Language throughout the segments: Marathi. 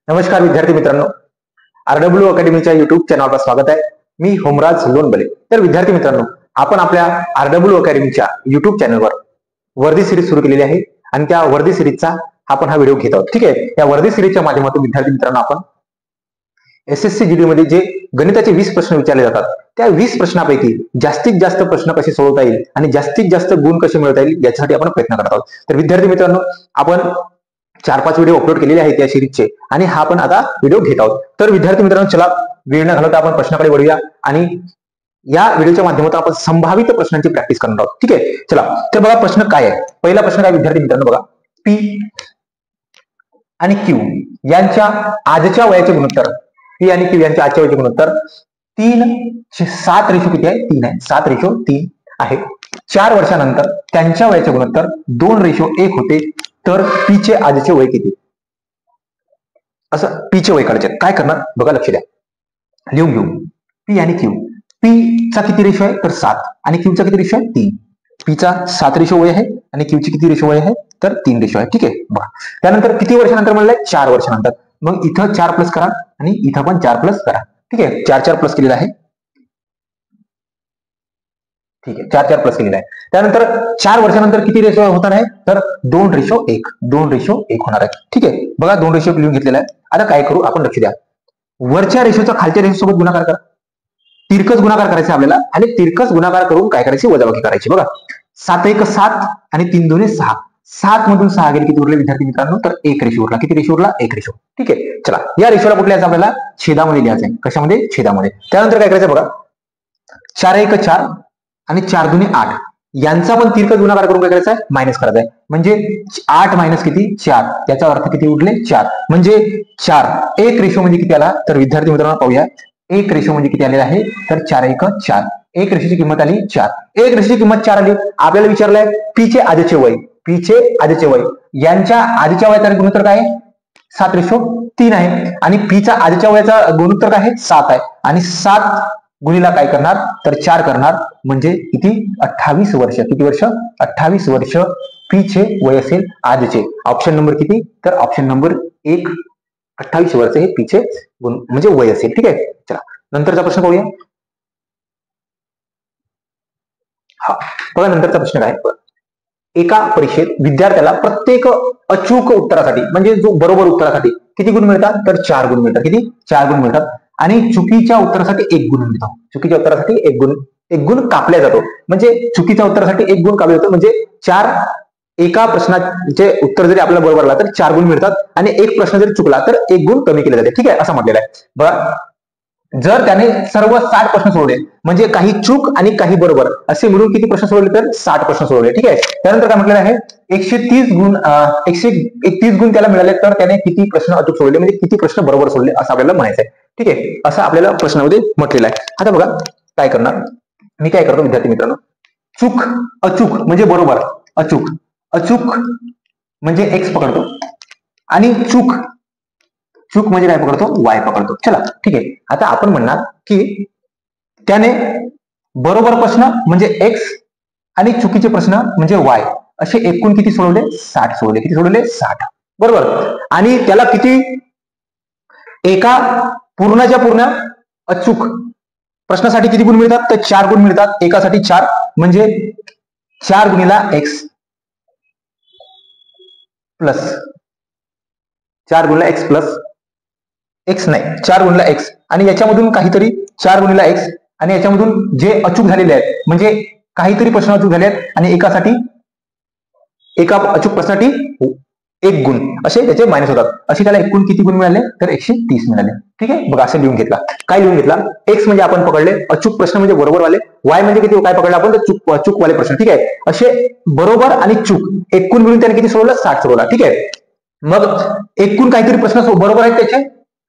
नमस्कार विद्यार्थी मित्रांनो, आरडब्ल्यू अकॅडमीच्या युट्यूब चॅनलवर स्वागत आहे. मी होमराज लोणबले. तर विद्यार्थी मित्रांनो, आपण आपल्या आरडब्ल्यू अकॅडमीच्या युट्यूब चॅनलवर वर्दी सिरीज सुरू केलेली आहे आणि त्या वर्दी सिरीजचा आपण हा व्हिडिओ घेत आहोत. ठीक आहे. या वर्दी सिरीजच्या माध्यमातून विद्यार्थी मित्रांनो आपण एसएससी जीडी मध्ये जे गणिताचे 20 प्रश्न विचारले जातात त्या 20 प्रश्नापैकी जास्तीत जास्त प्रश्न कसे सोडवता येईल आणि जास्तीत जास्त गुण कसे मिळवता येईल याच्यासाठी आपण प्रयत्न करत आहोत. तर विद्यार्थी मित्रांनो, आपण 4-5 व्हिडिओ अपलोड केलेले आहेत या सिरीजचे आणि हा आपण आता व्हिडिओ घेत आहोत. तर विद्यार्थी मित्रांनो, चला वेळ न घालवता आपण प्रश्नाकडे वळूया आणि या व्हिडिओच्या माध्यमातून आपण संभावित प्रश्नांची प्रॅक्टिस करणार आहोत. ठीक आहे. चला, तर बघा प्रश्न काय आहे. पहिला प्रश्न काय विद्यार्थी मित्रांनो, बघा पी आणि क्यू यांच्या आजच्या वयाचे गुणोत्तर, पी आणि क्यू यांच्या आजच्या वयाचे गुणोत्तर 3:7 रेशो किती आहे? 3 आहे. 7:3 आहे. 4 वर्षानंतर त्यांच्या वयाचे गुणोत्तर 2:1 होते. तर पी चे आजचे वय किती? असं पी चे वय काढायचे. काय करणार बघा, लक्ष द्या, लिहून घेऊ. पी आणि क्यू. पी चा किती रेशो आहे? तर 7 आणि क्यू चा किती रेशो आहे? 3. पी चा 7 रेशो वय आहे आणि क्यू ची किती रेशो वय आहे? तर 3 रेशो आहे. ठीक आहे. बघा, त्यानंतर किती वर्षानंतर म्हणलंय? 4 वर्षानंतर. मग इथं 4 प्लस करा आणि इथं पण 4 प्लस करा. ठीक आहे. 4 प्लस केलेला आहे. ठीक आहे. 4 प्लस केलेला आहे. त्यानंतर 4 वर्षानंतर किती रेशो होणार आहे? तर 2:1. 2:1 होणार आहे. ठीक आहे. बघा 2:1 लिहून घेतलेला आहे. आता काय करू आपण, लक्ष द्या. वरच्या रेशोचा खालच्या रेशो सोबत गुणाकार करा. तिरकस गुणाकार करायचा आपल्याला आणि तिरकस गुणाकार करून काय करायची? वजाबाकी करायची. बघा 7:1 7 आणि 3:2 6. 7 मधून 6 गेले, किती उरले विद्यार्थी मित्रांनो? तर 1 रेशो उरला. किती रेशो उरला? 1 रेशो. ठीक आहे. चला, या रेशोला कुठल्या यायचं आपल्याला? छेदामध्ये लिहायचं आहे. कशामध्ये? छेदामध्ये. त्यानंतर काय करायचं बघा, 4:1 4 आणि 4:2 8 यांचा पण तिरकस गुणाकार करून काय करायचा आहे? मायनस करायचा आहे. म्हणजे 8 मायनस किती? 4. त्याचा अर्थ किती उरले? 4. म्हणजे 4 1 रेशो म्हणजे किती आला? तर विद्यार्थी मित्रांनो पाहूया, 1 रेशो म्हणजे किती आलेला आहे? तर 4:1 4. 1 रेशोची किंमत आली 4. 1 रेशोची किंमत 4 आली. आपल्याला विचारलंय पी चे आजचे वय. पी चे आजचे वय यांच्या आजच्या वयाचा गुणोत्तर काय आहे? 7:3 आहे आणि पी चा आजच्या वयाचा गुणोत्तर काय आहे? 7 आहे. आणि 7 गुणीला काय करणार? तर 4 करणार. म्हणजे किती? 28 वर्ष. किती वर्ष? 28 वर्ष पी चे वय असेल आजचे. ऑप्शन नंबर किती? तर ऑप्शन नंबर 1 28 वर्ष हे पी चे म्हणजे वय असेल. ठीक आहे. चला, नंतरचा प्रश्न पाहूया. हा बघा, नंतरचा प्रश्न काय? एका परीक्षेत विद्यार्थ्याला प्रत्येक अचूक उत्तरासाठी म्हणजे जो बरोबर उत्तरासाठी किती गुण मिळतात? तर 4 गुण मिळतात. किती? 4 गुण मिळतात. आणि चुकीच्या उत्तरासाठी 1 गुण मिळतो. चुकीच्या उत्तरासाठी 1 गुण कापला जातो. म्हणजे चुकीच्या उत्तरासाठी 1 गुण कापला जातो. म्हणजे 4 एका प्रश्नाचे उत्तर जरी आपल्याला बरोबर आला तर 4 गुण मिळतात आणि एक प्रश्न जरी चुकला तर 1 गुण कमी केले जाते. ठीक आहे, असं म्हटलेलं आहे. बघा, जर त्याने सर्व 60 प्रश्न सोडवले, म्हणजे काही चूक आणि काही बरोबर असे मिळून किती प्रश्न सोडवले? तर 60 प्रश्न सोडवले. ठीक आहे. त्यानंतर काय म्हटलेलं आहे? 130 गुण 131 गुण त्याला मिळाले. तर त्याने किती प्रश्न अचूक सोडले, म्हणजे किती प्रश्न बरोबर सोडले असं आपल्याला म्हणायचं आहे. ठीक आहे, असं आपल्याला प्रश्नामध्ये म्हटलेलं आहे. आता बघा काय करणार, मी काय करतो विद्यार्थी मित्रांनो, चूक अचूक म्हणजे बरोबर, अचूक म्हणजे एक्स पकडतो आणि चूक म्हणजे काय पकडतो? वाय पकडतो. चला, ठीक आहे. आता आपण म्हणणार की त्याने बरोबर प्रश्न म्हणजे एक्स आणि चुकीचे प्रश्न म्हणजे वाय असे एकूण किती सोडवले? 60 सोडवले. किती सोडवले? 60. बरोबर. आणि त्याला किती एका पूर्णच्या पूर्ण अचूक प्रश्नासाठी किती गुण मिळतात? तर 4 गुण मिळतात. एकासाठी 4 म्हणजे 4 गुणिला एक्स प्लस 4 गुणिला एक्स प्लस एक्स नाही 4 गुणिला एक्स आणि याच्यामधून काहीतरी 4 गुणिला एक्स आणि याच्यामधून जे अचूक झालेले आहेत म्हणजे काहीतरी प्रश्न अचूक झाले आहेत आणि एका अचूक प्रश्नासाठी 1 गुण असे त्याचे मायनस होतात. असे त्याला एकूण किती गुण मिळाले? तर 130 मिळाले. ठीक आहे. बघा, असं लिहून घेतला. काय लिहून घेतला? एक्स म्हणजे आपण पकडले अचूक प्रश्न म्हणजे बरोबर वाले, वाय म्हणजे किती काय पकडले आपण? तर चूक वाले प्रश्न. ठीक आहे. असे बरोबर आणि चूक एकूण मिळून त्याने किती सोडवलं? 60 सोडवला. ठीक आहे. मग एकूण काहीतरी प्रश्न बरोबर आहेत त्याचे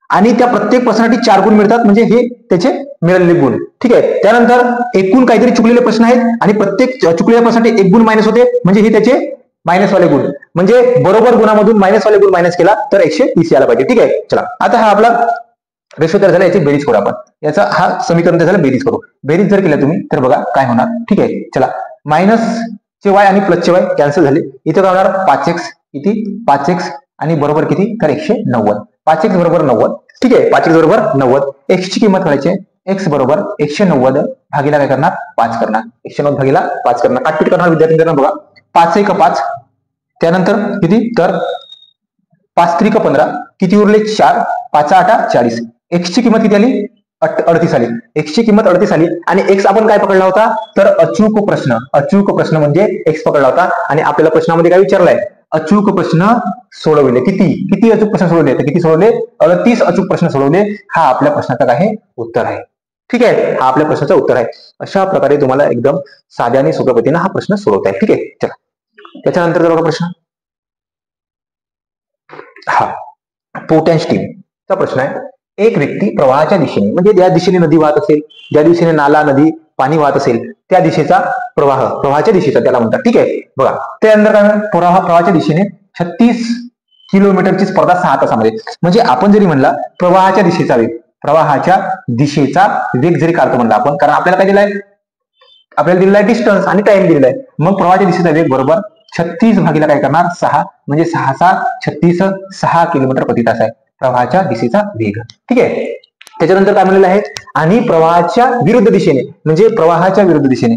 आणि त्या प्रत्येक प्रश्नासाठी 4 गुण मिळतात म्हणजे हे त्याचे मिळालेले गुण. ठीक आहे. त्यानंतर एकूण काहीतरी चुकलेले प्रश्न आहेत आणि प्रत्येक चुकलेल्या प्रश्नासाठी 1 गुण मायनस होते म्हणजे हे त्याचे मायनस वाले गुण. म्हणजे बरोबर गुणामधून मायनस वाले गुण मायनस केला तर 130 यायला पाहिजे. ठीक आहे. चला, आता हा आपला रेशो तयार झाला. याची बेरीज करू आपण. याचा हा समीकरण तयार झालं, बेरीज करू. बेरीज जर केला तुम्ही तर बघा काय होणार. ठीक आहे. चला, मायनस चे वाय आणि प्लस चे वाय कॅन्सल झाले. इथे काय होणार? 5x किती 5x आणि बरोबर किती तर 190. 5x बरोबर 90. ठीक आहे, 5x बरोबर 90. x ची किंमत काढायची आहे. x बरोबर 190 भागीला काय करणार 5 करणार. 190 भागीला 5 करणार. काटपीट करणार विद्यार्थ्यांना बघा. 5 1 5 त्यानंतर किती तर 5 3 15 किती उरले 4 5 8 40. x ची किंमत किती आली 38 आली. x ची किंमत 38 आली आणि x आपण काय पकडला होता तर अचूक प्रश्न म्हणजे x पकडला होता आणि आपल्याला प्रश्नामध्ये काय विचारलंय अचूक प्रश्न सोडवले. किती अचूक प्रश्न सोडवले तर किती सोडवले 38 अचूक प्रश्न सोडवले. हा आपल्या प्रश्नाचा काय आहे उत्तर आहे. ठीक आहे, हा आपल्या प्रश्नाचं उत्तर आहे. अशा प्रकारे तुम्हाला एकदम साध्या आणि सोप्या पद्धतीने हा प्रश्न सोडवता येईल. ठीक आहे, चला त्याच्यानंतर बघा प्रश्न हा पोटॅन्शियमचा प्रश्न आहे. एक व्यक्ती प्रवाहाच्या दिशेने म्हणजे ज्या दिशेने नदी वाहत असेल, ज्या दिशेने नाला नदी पाणी वाहत असेल त्या दिशेचा प्रवाहाच्या दिशेचा त्याला म्हणतात. ठीक आहे, बघा त्यानंतर काय प्रवाहाच्या दिशेने 36 किलोमीटरची स्पर्धा 6 तासामध्ये. म्हणजे आपण जरी म्हणला प्रवाहाच्या दिशेचा वेग जरी काढतो म्हणला आपण, कारण आपल्याला काय दिलाय आपल्याला दिलेला आहे डिस्टन्स आणि टाइम दिलेला आहे. मग प्रवाहाच्या दिशेचा वेग बरोबर 36 भागीला काय करणार 6 म्हणजे 6 36 6 किलोमीटर प्रति तास आहे प्रवाहाच्या दिशेचा वेग. ठीक आहे, त्याच्यानंतर काय म्हणलेलं आहे आणि प्रवाहाच्या विरुद्ध दिशेने म्हणजे प्रवाहाच्या विरुद्ध दिशेने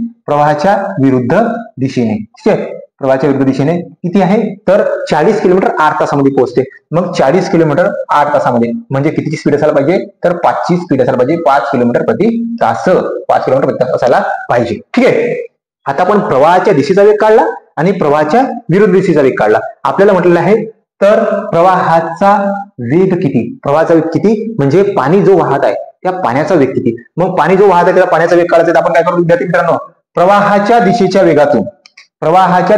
ठीक आहे प्रवाहाच्या विरुद्ध दिशेने किती आहे तर 40 किलोमीटर 8 तासामध्ये पोहोचते. मग 40 किलोमीटर 8 तासामध्ये म्हणजे कितीची स्पीड असायला पाहिजे तर 5 ची स्पीड असायला पाहिजे. 5 किलोमीटर प्रति तास असायला पाहिजे. ठीक आहे, आता आपण प्रवाहाच्या दिशेचा वेग काढला आणि प्रवाहाच्या विरुद्ध दिशेचा वेग काढला. आपल्याला म्हटलेलं आहे तर प्रवाहाचा वेग किती म्हणजे पाणी जो वाहत आहे त्या पाण्याचा वेग किती. मग पाणी जो वाहत आहे त्याला पाण्याचा वेग काढायचा तर आपण काय करतो विद्यार्थी मित्रांनो प्रवाहाच्या दिशेच्या वेगातून प्रवाहाच्या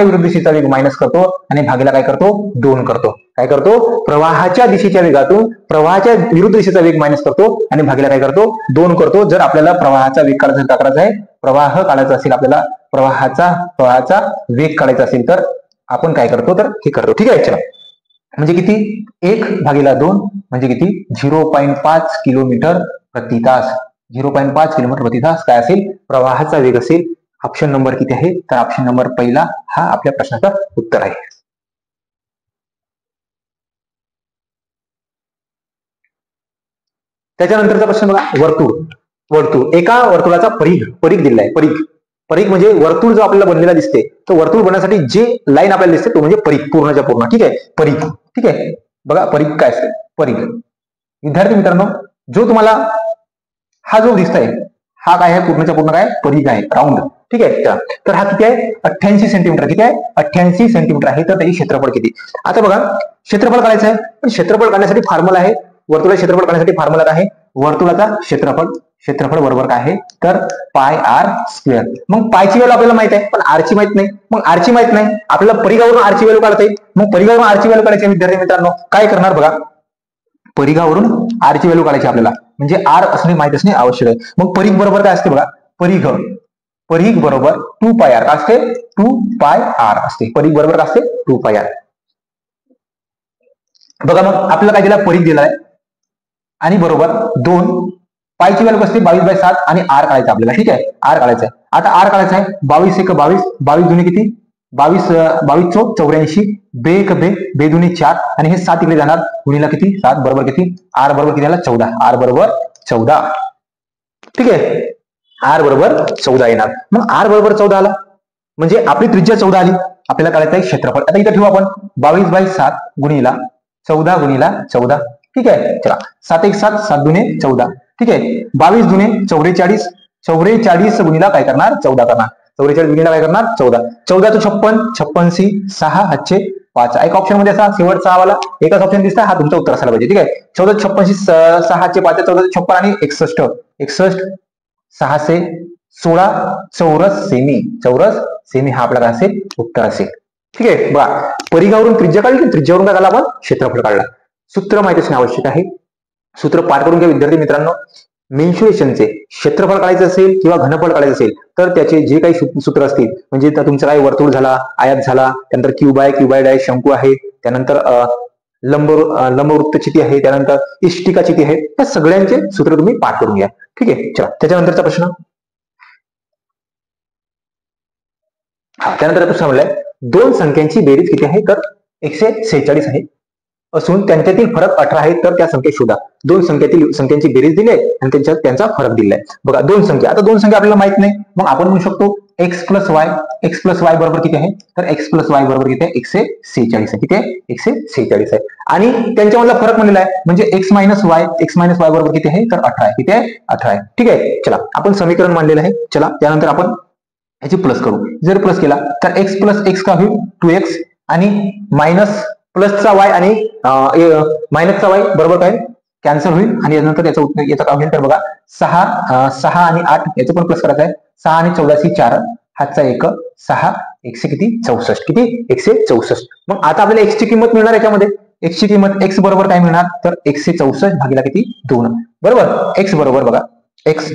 विरुद्ध दिशेचा वेग मायनस करतो आणि भागीला काय करतो 2 करतो. काय करतो प्रवाहाच्या दिशेच्या वेगातून प्रवाहाच्या विरुद्ध दिशेचा वेग मायनस करतो आणि भागीला काय करतो 2 करतो. जर आपल्याला प्रवाहाचा वेग करायचा आहे प्रवाह काढायचा असेल आपल्याला प्रवाहाचा वेग काढायचा असेल तर आपण काय करतो तर हे करतो. ठीक आहे, चला म्हणजे किती 1/2 म्हणजे किती 0.5 किलोमीटर प्रति तास. 0.5 किलोमीटर प्रति तास काय असेल प्रवाहाचा वेग असेल. ऑप्शन नंबर किती आहे तर ऑप्शन नंबर पहिला हा आपल्या प्रश्नाचा उत्तर आहे. त्याच्यानंतरचा प्रश्न बघा वर्तुळ एका वर्तुळाचा परीघ दिलेला आहे. परीघ म्हणजे वर्तुळ जो आपल्याला बनलेला दिसते तो वर्तुळ बनण्यासाठी जे लाईन आपल्याला दिसते तो म्हणजे परीघ पूर्णच्या पूर्ण. ठीक आहे, परीघ. ठीक आहे, बघा परीघ काय असते परीघ. विद्यार्थी मित्रांनो जो तुम्हाला हा जो दिसतोय हा काय आहे पूर्णच्या पूर्ण काय परीघ आहे राऊंड. ठीक आहे, तर हा किती आहे 88 सेंटीमीटर. किती आहे 88 सेंटीमीटर आहे. तर त्याची क्षेत्रफळ किती. आता बघा क्षेत्रफळ काढायचं आहे पण क्षेत्रफळ काढण्यासाठी फॉर्म्युला आहे. वर्तुळाचे क्षेत्रफळ काढण्यासाठी फॉर्म्युला आहे वर्तुळाचा क्षेत्रफळ बरोबर काय आहे तर पाय आर स्क्वेअर. मग पायची व्हॅल्यू आपल्याला माहित आहे पण आरची माहित नाही. मग आरची माहित नाही आपल्याला परिघावरून आरची व्हॅल्यू काढता येईल. मग परिघावरून आरची व्हॅल्यू काढायची विद्यार्थी मित्रांनो काय करणार बघा परिघावरून आरची व्हॅल्यू काढायची आपल्याला म्हणजे आर असणे माहित असणे आवश्यक आहे. मग परीघ बरोबर काय असते बघा परीघ बरोबर 2 पाय आर असते. 2 पाय आर असते परीघ बरोबर काय असते 2 पाय आर. बघा मग आपल्याला काय दिला परीघ दिलाय आणि बरोबर 2 पायची व्हॅल्यू असते 22/7 आणि आर काढायचा आपल्याला. ठीक आहे, आर काढायचा आहे. आता आर काढायचा आहे 22 1 22 22 दुने किती 22 22 चौक 84 बे 1 बे दुने 4 आणि हे 7 इकडे जाणार गुणीला किती 7 बरोबर किती आर बरोबर किती आला 14. आर बरोबर 14. ठीक आहे, आर बरोबर 14 येणार. मग आर बरोबर 14 आला म्हणजे आपली त्रिज्या 14 आली. आपल्याला काढायचं आहे क्षेत्रफळ. आता इथे ठेवू आपण 22/7 गुणीला 14 गुणीला 14. ठीक आहे, चला 7 1 7 7 दुने 14. ठीक आहे, 22 दुने 44 44 गुणीला काय करणार 14 करणार. 44 गुणीला काय करणार 14. 14 तो 56 56 सी 6 हातचे 5. एक ऑप्शन मध्ये असा शेवटचा वाला एकच ऑप्शन दिसता हा तुमचा उत्तर असायला पाहिजे. ठीक आहे, 14 56 6 हातचे 5 14 56 आणि 61 6 से 16 चौरस सेमी हा आपला असेल उत्तर असेल. ठीक आहे, बघा परिघावरून त्रिज्या काढली त्रिज्यावरून काय काढला आपण क्षेत्रफळ काढला. सूत्र माहिती असणे आवश्यक आहे. सूत्र पाठ करून घ्या विद्यार्थी मित्रांनो. मेन्शुरेशनचे क्षेत्रफळ काढायचं असेल किंवा घनफळ काढायचं असेल तर त्याचे जे काही सूत्र असतील म्हणजे तुमचं काय वर्तुळ झाला आयत झाला त्यानंतर क्यूब आहे शंकू आहे त्यानंतर लंबवृत्त चिती आहे त्यानंतर इष्टिका चिती आहे या सगळ्यांचे सूत्र तुम्ही पाठ करून घ्या. ठीक आहे, चला त्याच्यानंतरचा प्रश्न त्यानंतर प्रश्न म्हणलाय दोन संख्यांची बेरीज किती आहे तर 146 आहे असून त्यांच्यातील फरक 18 आहे, तर त्या संख्या शोधा. दोन संख्यांची बेरीज दिली आहे आणि त्यांचा फरक दिलाय. बघा दोन संख्या, आता दोन संख्या आपल्याला माहित नाही, मग आपण म्हणू शकतो एक्स प्लस वाय बरोबर किती आहे तर एक्स प्लस वाय बरोबर किती आहे 146 आहे. किती आहे 146 आहे. आणि त्यांच्यामधला फरक म्हणलेला आहे म्हणजे एक्स मायनस वाय बरोबर किती आहे तर 18 आहे. किती आहे 18 आहे. ठीक आहे, चला आपण समीकरण मांडलेलं आहे. चला त्यानंतर आपण याची प्लस करू. जर प्लस केला तर एक्स प्लस एक्स का होईल 2x आणि मायनस प्लसचा वाय आणि मायनसचा वाय बरोबर काय कॅन्सल होईल आणि यानंतर याचा काय होईल तर बघा 6 आणि 8 याचं पण प्लस करायचं आहे. 6 आणि 14 4 हातचा 1 6 1 किती 64 किती 164. मग आता आपल्याला एक्स ची किंमत मिळणार याच्यामध्ये. एक्स ची किंमत एक्स बरोबर काय मिळणार तर 164 भागिला किती 2 बरोबर. एक्स बरोबर बघा एक्स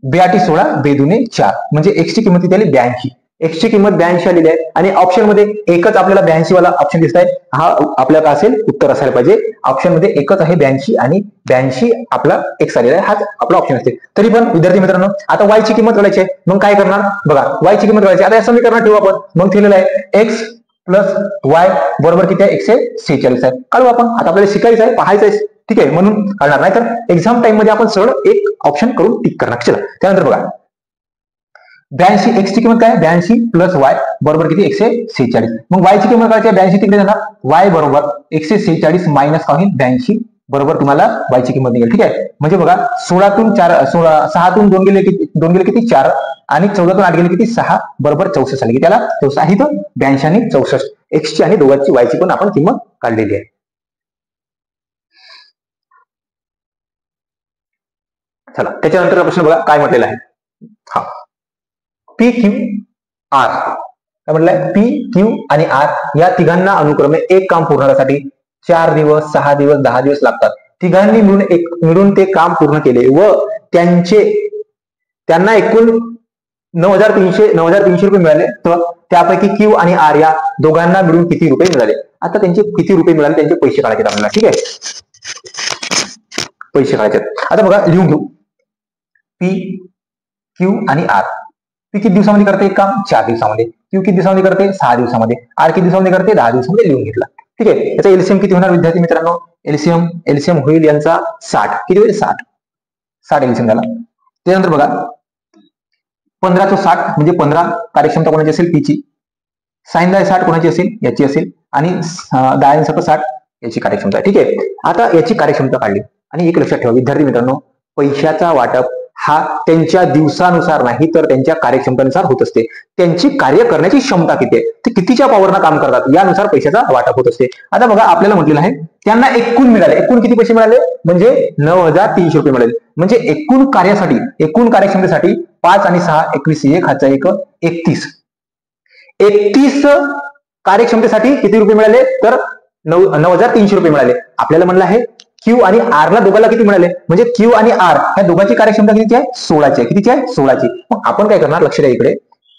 82 16 बेदुने 4 म्हणजे एक्स ची किंमत किती आली 82. एक्स ची किंमत 82 आलेली आहे आणि ऑप्शन मध्ये एकच आपल्याला 82 वाला ऑप्शन दिसत आहे. हा आपल्याला काय असेल उत्तर असायला पाहिजे. ऑप्शन मध्ये एकच आहे 82 आणि 82 आपला एक्स आलेला आहे. हाच आपला ऑप्शन असते. तरी पण विद्यार्थी मित्रांनो आता वाय ची किंमत काढायची आहे. मग काय करणार बघा वाय ची किंमत काढायची. आता या समीकरणात ठेवू आपण. मग ठेवलेलं आहे एक्स प्लस वाय बरोबर किती आहे 146 आहे. काढू आपण. आता आपल्याला शिकायचं आहे पाहायचं आहे. ठीक आहे म्हणून काढणार नाही तर एक्झाम टाइम मध्ये आपण सरळ एक ऑप्शन करून टिक करणार. चला त्यानंतर बघा 82 एक्स ची किंमत काय 82 प्लस वाय बरोबर किती 146. मग वाय ची किंमत काढायची 82 तिकडे जाणार. वाय बरोबर 146 मायनस काय होईल 82 बरोबर तुम्हाला वाय ची किंमत निघेल. ठीक आहे म्हणजे बघा 6 तून 2 गेले किती 4 आणि 14 तून 8 गेले किती 6 बरोबर 64 आली. त्याला 64 इथं 82 आणि 64 एक्स ची आणि दोघांची वाय ची पण आपण किंमत काढलेली आहे. चला त्याच्यानंतर प्रश्न बघा काय म्हटलेला आहे. हा पी क्यू आर काय म्हटलंय पी क्यू आणि आर या तिघांना अनुक्रमे एक काम पूर्ण करण्यासाठी 4 दिवस 6 दिवस 10 दिवस लागतात. तिघांनी मिळून ते काम पूर्ण केले व त्यांना एकूण 9,300 रुपये मिळाले. तर त्यापैकी क्यू आणि आर या दोघांना मिळून किती रुपये मिळाले. आता त्यांचे किती रुपये मिळाले त्यांचे पैसे काढायचे आपल्याला. ठीक आहे पैसे काढायचे. आता बघा लिहून घेऊ पी क्यू आणि आर. पी किती दिवसामध्ये करते एक काम 4 दिवसामध्ये. क्यू किती दिवसामध्ये करते 6 दिवसामध्ये. आर किती दिवसामध्ये करते 10 दिवसामध्ये. लिहून घेतला. ठीक आहे याचा एलसीएम किती होणार विद्यार्थी मित्रांनो. एलसीएम होईल यांचा 60. किती होईल 60 एलसीएम झाला. त्यानंतर बघा 15 तो 60 म्हणजे 15 कार्यक्षमता कोणाची असेल पीची. साइन 60 कोणाची असेल याची असेल आणि 10 60 याची कार्यक्षमता. ठीक आहे आता याची कार्यक्षमता काढली आणि एक लक्षात ठेवा विद्यार्थी मित्रांनो पैशाचा वाटप हा त्यांच्या दिवसानुसार नाही तर त्यांच्या कार्यक्षमतेनुसार होत असते. त्यांची कार्य करण्याची क्षमता किती आहे ते कितीच्या पॉवरनं काम करतात यानुसार पैशाचा वाटप होत असते. आता बघा आपल्याला म्हटलेलं आहे त्यांना एकूण मिळाले. एकूण किती पैसे मिळाले म्हणजे 9,300 रुपये मिळाले. म्हणजे एकूण कार्यक्षमतेसाठी 5 आणि 6 21 1 हातचा 1 31 कार्यक्षमतेसाठी किती रुपये मिळाले तर 9,300 रुपये मिळाले. आपल्याला म्हणलं आहे क्यू आणि आर ला दोघांना किती मिळाले म्हणजे क्यू आणि आर ह्या दोघांची कार्यक्षमता कितीची आहे 16ची आहे. कितीची आहे 16ची. मग आपण काय करणार लक्ष द्या इकडे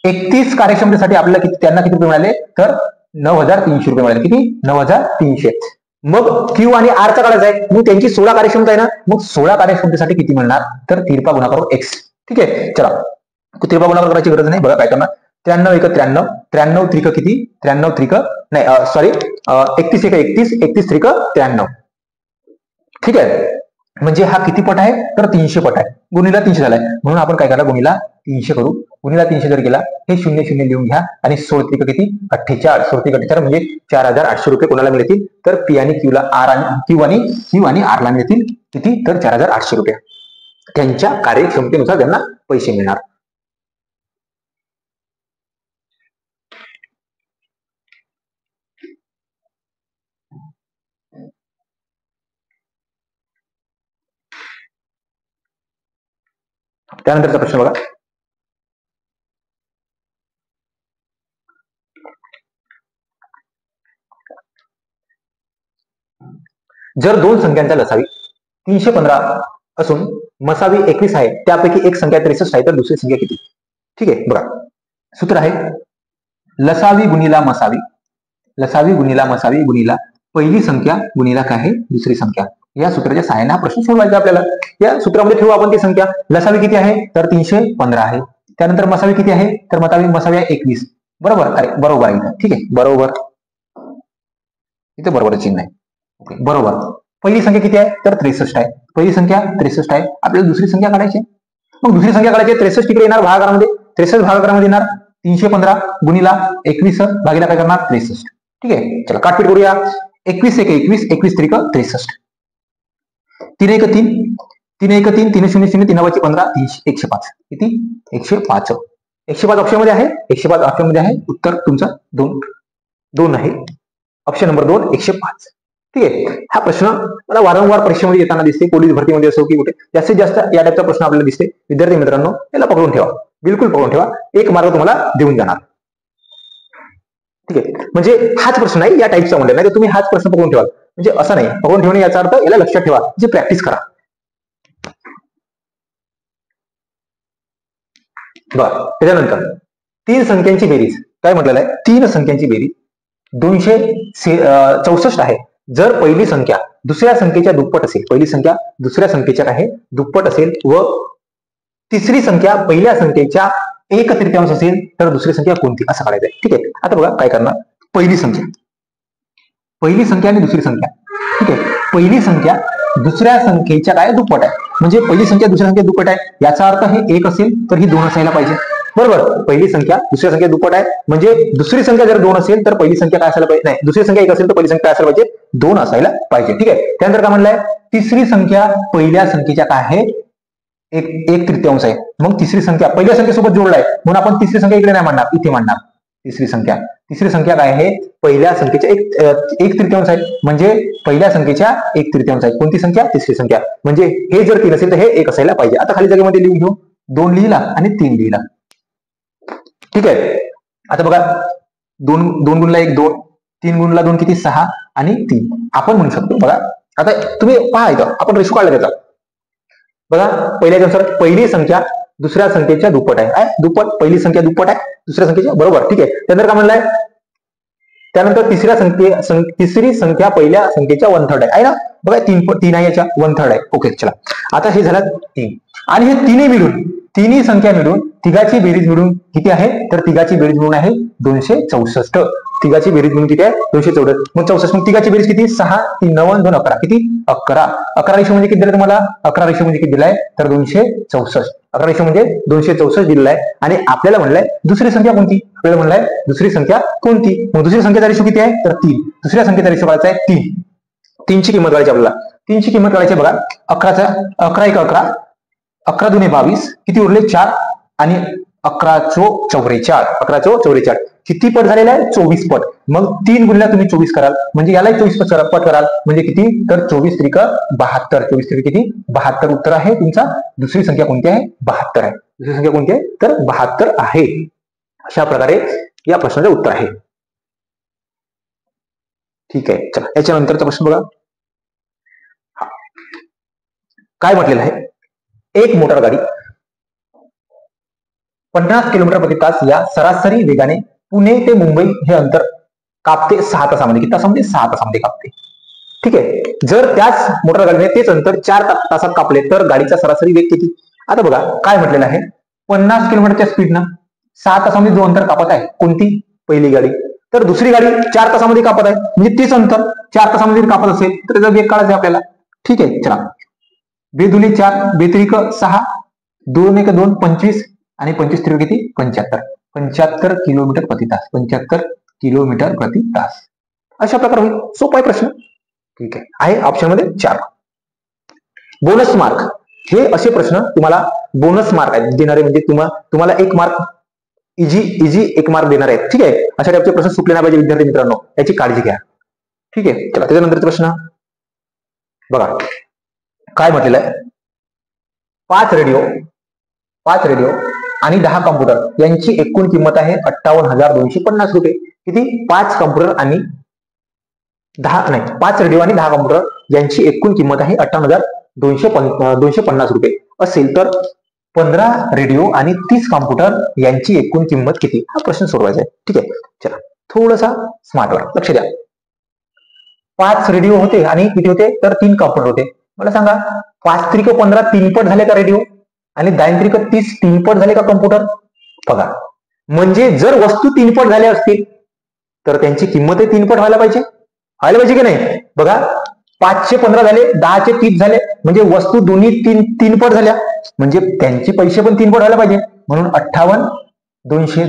31 कार्यक्षमतेसाठी आपल्याला त्यांना किती रुपये मिळाले तर 9,300 रुपये मिळाले. किती 9,300. मग क्यू आणि आर चा काढायचा आहे मग त्यांची 16 कार्यक्षमता आहे ना मग 16 कार्यक्षमतेसाठी किती मिळणार तर तिरपा गुणाकार एक्स. ठीक आहे चला तिरपा गुणाकार करायची गरज नाही. बघा काय करणार 93 1 93 93 त्रिक किती 93 त्रिक नाही सॉरी 31 1 31 31 त्रिक 93. ठीक आहे म्हणजे हा किती पट आहे तर 300 पट आहे. गुणिला 300 झालाय म्हणून आपण काय करा गुणिला 300 करू. गुणिला 300 जर केला हे 0 0 लिहून घ्या आणि 16 त्रिक किती 48 16 त्रिक 48 म्हणजे 4,800 रुपये कोणाला मिळतील तर पी आणि क्यू ला क्यू आणि आर ला मिळतील किती तर 4,800 रुपये. त्यांच्या कार्यक्षमतेनुसार त्यांना पैसे मिळणार. त्यानंतरचा प्रश्न बघा जर दोन संख्यांचा लसावी 315 असून मसावी 21 आहे त्यापैकी एक संख्या 63 आहे तर दुसरी संख्या किती. ठीक आहे बघा सूत्र आहे लसावी गुणिला मसावी गुणिला पहिली संख्या गुणिला काय आहे दुसरी संख्या. या सूत्राच्या सहाय्याने हा प्रश्न सोडवायचा आपल्याला. या सूत्रामध्ये ठेवू आपण ती संख्या. लसावी किती आहे तर 315 आहे. त्यानंतर मसावी किती आहे तर मसावी आहे 21 बरोबर, अरे बरोबर आहे, ठीक आहे, बरोबर, इथे बरोबर चिन्ह आहे. ओके, बरोबर. पहिली संख्या किती आहे तर 63 आहे. पहिली संख्या 63 आहे. आपल्याला दुसरी संख्या काढायची आहे. मग दुसरी संख्या काढायची, 63 तिकडे येणार भागाकारामध्ये, 63 भागाकारामध्ये येणार 315 गुणिला 21 भागीला काय करणार 63. ठीक आहे, चला काटपीट करूया. 21 एक 21, 21 त्रिक 63, 3 एक 3, 3 एक 3, 3 0 0, 3 5 15, 105. किती 105. 105 ऑप्शन मध्ये आहे, 105 ऑप्शन मध्ये आहे. उत्तर तुमचं 2 आहे. Option number 2 105. ठीक आहे, हा प्रश्न मला वारंवार परीक्षेमध्ये येताना दिसते, पोलीस भरतीमध्ये असो की कुठे जास्तीत जास्त या टाईपचा प्रश्न आपल्याला दिसते. विद्यार्थी मित्रांनो याला पकडून ठेवा, बिलकुल पकडून ठेवा. एक मार्क तुम्हाला देऊन जाणार. ठीक आहे, म्हणजे हाच प्रश्न नाही या टाईपचा म्हणजे नाही तर तुम्ही हाच प्रश्न पकडून ठेवा, म्हणजे असं नाही. पकडून ठेवणे याचा अर्थ याला लक्षात ठेवा, म्हणजे प्रॅक्टिस करा. बरं, त्याच्यानंतर 3 संख्यांची बेरीज काय म्हटलेलं आहे, 3 संख्यांची बेरीज 264 आहे. जर पहिली संख्या दुसऱ्या संख्येच्या दुप्पट असेल, पहिली संख्या दुसऱ्या संख्येच्या काय दुप्पट असेल व तिसरी संख्या पहिल्या संख्येच्या 1/3 असेल तर दुसरी संख्या कोणती असं काढायचं आहे. ठीक आहे, आता बघा काय करणार. पहिली संख्या आणि दुसरी संख्या. ठीक आहे, पहिली संख्या दुसऱ्या संख्येच्या काय दुप्पट आहे, म्हणजे पहिली संख्या दुसऱ्या संख्या दुप्पट आहे याचा अर्थ हे 1 असेल तर ही 2 असायला पाहिजे. बरोबर, पहिली संख्या दुसऱ्या संख्या दुप्पट आहे म्हणजे दुसरी संख्या जर 2 असेल तर पहिली संख्या काय असायला पाहिजे, नाही दुसरी संख्या 1 असेल तर पहिली संख्या काय असायला पाहिजे 2 असायला पाहिजे. ठीक आहे, त्यानंतर काय म्हणलंय, तिसरी संख्या पहिल्या संख्येच्या काय आहे 1/3 आहे. मग तिसरी संख्या पहिल्या संख्येसोबत जोडलाय म्हणून आपण तिसरी संख्या इकडे नाही मांडणार, इथे मांडणार. तिसरी संख्या काय आहे पहिल्या संख्येच्या 1/3 आहे, म्हणजे पहिल्या संख्येच्या 1/3 आहे. कोणती संख्या तिसरी संख्या, म्हणजे हे जर 3 असेल तर हे 1 असायला पाहिजे. आता खाली जागेमध्ये लिहून घेऊ, 2 लिहिला आणि 3 लिहिला. ठीक आहे, आता बघा 2 गुणला 1 2, 3 गुणला 2 किती 6 आणि 3 आपण म्हणू शकतो. बघा आता तुम्ही पहा इथं आपण रेशो काढला त्याचा. बघा पहिल्यानुसार पहिली संख्या दुसऱ्या संख्येच्या दुप्पट आहे, दुप्पट पहिली संख्या दुप्पट आहे दुसऱ्या संख्येच्या, बरोबर. ठीक आहे, त्यानंतर काय म्हणलंय, त्यानंतर तिसरी संख्या पहिल्या संख्येच्या 1/3 आहे ना. बघा 3 आहे याच्या 1/3 आहे. ओके, चला आता हे झालं 3 आणि हे तिन्ही संख्या मिळून तिघाची बेरीज मिळून किती आहे तर तिघाची बेरीज मिळून आहे 264. तिघाची बेरीज मिळून किती आहे 264. मग 64 मग तिघाची बेरीज किती 6 3 9 2 11 किती 11. 11 रेशो म्हणजे किती दिलाय तुम्हाला, 11 रेशो म्हणजे किती दिलाय तर 264. 11 रेशो म्हणजे 264 दिलेला आहे. आणि आपल्याला म्हणलंय दुसरी संख्या कोणती, आपल्याला म्हणलंय दुसरी संख्या कोणती. मग दुसरी संख्येचा रेशो किती आहे तर 3. दुसऱ्या संख्येचा रेशो काढायचा आहे 3. 3 ची किंमत काढायची आपल्याला. 3 ची किंमत काढायची बघा. 11 1 11, 11 2 22 किती उरले 4 आणि 11 चोक 44. 11 चोक 44 किती पट झालेला आहे 24 पट. मग 3 गुणिले तुम्ही 24 कराल म्हणजे यालाही 24 पट कराल म्हणजे किती तर 24 त्रिक 72. 24 त्रिक किती 72 उत्तर आहे तुमचा. दुसरी संख्या कोणती आहे 72 आहे. दुसरी संख्या कोणती आहे तर 72 आहे. अशा प्रकारे या प्रश्नाचे उत्तर आहे. ठीक आहे, चला याच्यानंतरचा प्रश्न बघा. काय म्हटलेलं आहे, एक मोटार गाडी 50 किलोमीटर प्रति तास या सरासरी वेगाने पुणे ते मुंबई हे अंतर कापते 6 तासामध्ये. किती तासामध्ये 6 तासामध्ये कापते. ठीक आहे, जर त्याच मोटार गाडीने तेच अंतर 4 तासात कापले तर गाडीचा सरासरी वेग किती. आता बघा काय म्हटलेलं आहे, 50 किलोमीटरच्या स्पीडनं 6 तासामध्ये जो अंतर कापत आहे कोणती पहिली गाडी, तर दुसरी गाडी 4 तासामध्ये कापत आहे म्हणजे तेच अंतर 4 तासामध्ये कापत असेल तर त्याचा वेग काढायचा आपल्याला. ठीक आहे, चला 2 दुनी 4 2 त्रिक 6 2 1 2 25 आणि 25 त्रिक किती 75 किलोमीटर प्रति तास. 75 किलोमीटर प्रति तास. अशा प्रकारे होईल. सोपा आहे प्रश्न. ठीक आहे ऑप्शन मध्ये 4. बोनस मार्क हे असे प्रश्न तुम्हाला बोनस मार्क आहेत देणारे, म्हणजे तुम्हाला 1 मार्क इजी 1 मार्क देणार आहेत. ठीक आहे, अशा टाईपचे प्रश्न सुटले नाही पाहिजे विद्यार्थी मित्रांनो, याची काळजी घ्या. ठीक आहे, चला त्याच्यानंतरचा प्रश्न बघा काय म्हटलेलं आहे. 5 रेडिओ आणि 10 कॉम्प्युटर यांची एकूण किंमत आहे 58,250 रुपये. किती 5 कॉम्प्युटर आणि 5 रेडिओ आणि 10 कॉम्प्युटर यांची एकूण किंमत आहे 58,250 रुपये असेल तर 15 रेडिओ आणि 30 कॉम्प्युटर यांची एकूण किंमत किती. हा प्रश्न सोडवायचा आहे. ठीक आहे, चला थोडासा स्मार्ट वर्क लक्ष द्या. 5 रेडिओ होते आणि किती होते तर 3 कॉम्प्युटर होते. मला सांगा 5 त्रिक 15 3 पट झाले का रेडिओ आणि 10 त्रिक 30 3 पट झाले का कॉम्प्युटर. बघा म्हणजे जर वस्तू 3 पट झाल्या असतील तर त्यांची किंमतही 3 पट व्हायला पाहिजे की नाही? बघा 5चे 15 झाले, 10चे 30 झाले, म्हणजे वस्तू दोन्ही 3 पट झाल्या, म्हणजे त्यांचे पैसे पण 3 पट व्हायला पाहिजे. म्हणून 58, 200,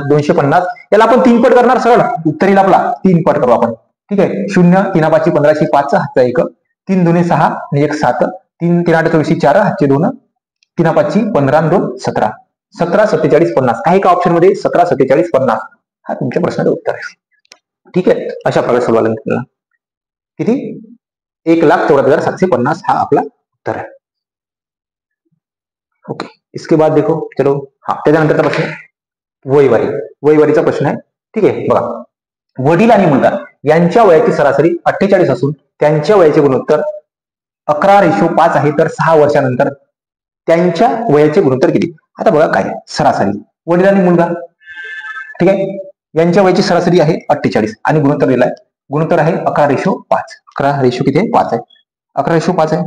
250 याला आपण 3 पट करणार. सरळ उत्तर येईल आपला 3 पट करू आपण. ठीक आहे. 0, 3 5 15, 5 हातचा 1, 3 2 6 आणि 1 7, 3 3 8 24, 4 हातचे 2, 3 5 15 2 17, 17 47 50. काही का ऑप्शन मध्ये 17 47 50 हा तुमच्या प्रश्नाचं उत्तर आहे. ठीक आहे. अशा प्रकारे सोडवलं. किती? 1,14,750 हा आपला उत्तर है. ओके. इसके बाद देखो, चलो हा त्याच्यानंतरचा प्रश्न वयवारीचा प्रश्न आहे. ठीक आहे. बघा, वडील आणि मुलगा यांच्या वयाची सरासरी 48 असून त्यांच्या वयाचे गुणोत्तर 11:5 आहे, तर 6 वर्षानंतर त्यांच्या वयाचे गुणोत्तर किती? आता बघा काय सरासरी वडील आणि मुलगा, ठीक आहे, यांच्या वयाची सरासरी आहे 48 आणि गुणोत्तर दिलाय. गुणोत्तर आहे 11:5. 11 किती आहे? 5 आहे. 11:5 आहे.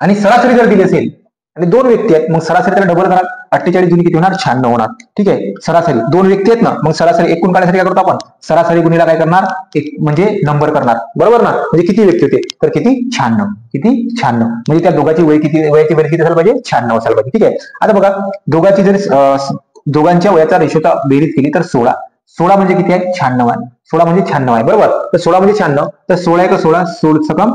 आणि सरासरी जर दिली असेल आणि 2 व्यक्ती आहेत, मग सरासरी त्याला डबल करा. 48 जुनी किती होणार? 96 होणार. ठीक आहे. सरासरी 2 व्यक्ती आहेत ना, मग सरासरी एकूण काढण्यासाठी काय करतो आपण? सरासरी गुणीला काय करणार? एक म्हणजे नंबर करणार. बरोबर ना? म्हणजे किती व्यक्ती होते? तर किती? 96. किती? 96. म्हणजे त्या दोघांची वयाची बेरीज किती असायला पाहिजे? 96 असायला पाहिजे. ठीक आहे. आता बघा, दोघांच्या वयाचा रेशोचा बेरीज केली तर 16. 16 म्हणजे किती आहे? 96 आहे. 16 म्हणजे 96 आहे. बरोबर. तर 16 म्हणजे 96, तर 16 1 16, 16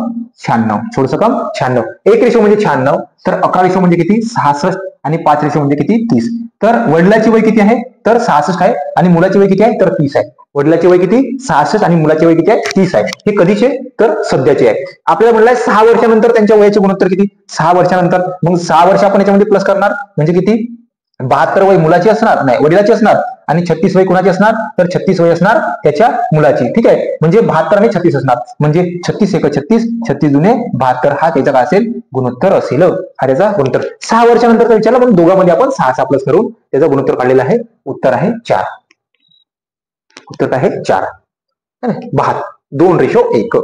96, 16 96. 1 रेशो म्हणजे 96, तर 11 रेशो म्हणजे किती? 66 आणि 5 रेशो म्हणजे किती? 30. तर वडिलाची वय किती आहे? तर 66 आहे आणि मुलाची वय किती आहे? तर 30 आहे. वडिलाची वय किती? 66 आणि मुलाची वय किती आहे? 30 आहे. हे कधीचे? तर सध्याचे आहे. आपल्याला म्हणलंय 6 वर्षानंतर त्यांच्या वयाचे गुणोत्तर किती? 6 वर्षानंतर. मग 6 वर्ष आपण याच्यामध्ये प्लस करणार, म्हणजे किती? 72 वय मुलाची असणार, नाही वडिलाची असणार, आणि 36 वय कुणाची असणार? तर 36 वय असणार त्याच्या मुलाची. ठीक आहे. म्हणजे 72 आणि 36 असणार, म्हणजे 36 1 36, 36 दुने 72 हा त्याचा काय असेल? गुणोत्तर असेल. हा त्याचा गुणोत्तर. 6 वर्षानंतर विचारला, म्हणून दोघांमध्ये आपण 6 प्लस करून त्याचा गुणोत्तर काढलेला आहे. उत्तर आहे 4. उत्तर आहे 4. 72, 2:1.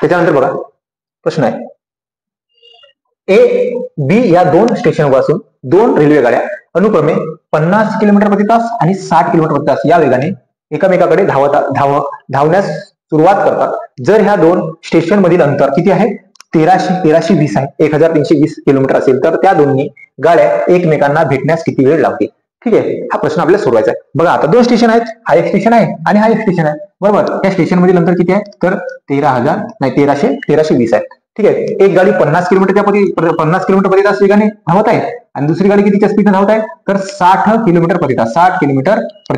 त्याच्यानंतर बघा प्रश्न आहे, ए बी या 2 स्टेशनवर असून 2 रेल्वे गाड्या अनुक्रमे 50 किलोमीटर प्रति तास आणि 60 किलोमीटर प्रति तास या वेगाने एकमेकाकडे धावण्यास सुरुवात करतात. जर ह्या 2 स्टेशन मधील अंतर किती आहे? 1320 आहे. 1320 किलोमीटर असेल तर त्या दोन्ही गाड्या एकमेकांना भेटण्यास किती वेळ लागते? ठीक आहे. हा प्रश्न आपल्याला सोडवायचा आहे. बघा, आता 2 स्टेशन आहेत. हा एक स्टेशन आहे आणि हा एक स्टेशन आहे. बरोबर. या स्टेशन मधील अंतर किती आहे? तर 1320 आहे. ठीक आहे. एक गाडी 50 किलोमीटर प्रति तास वेगाने धावत आहे आणि दुसरी गाडी कितीच्या स्पीडने धावत आहे? तर 60 किलोमीटर प्रति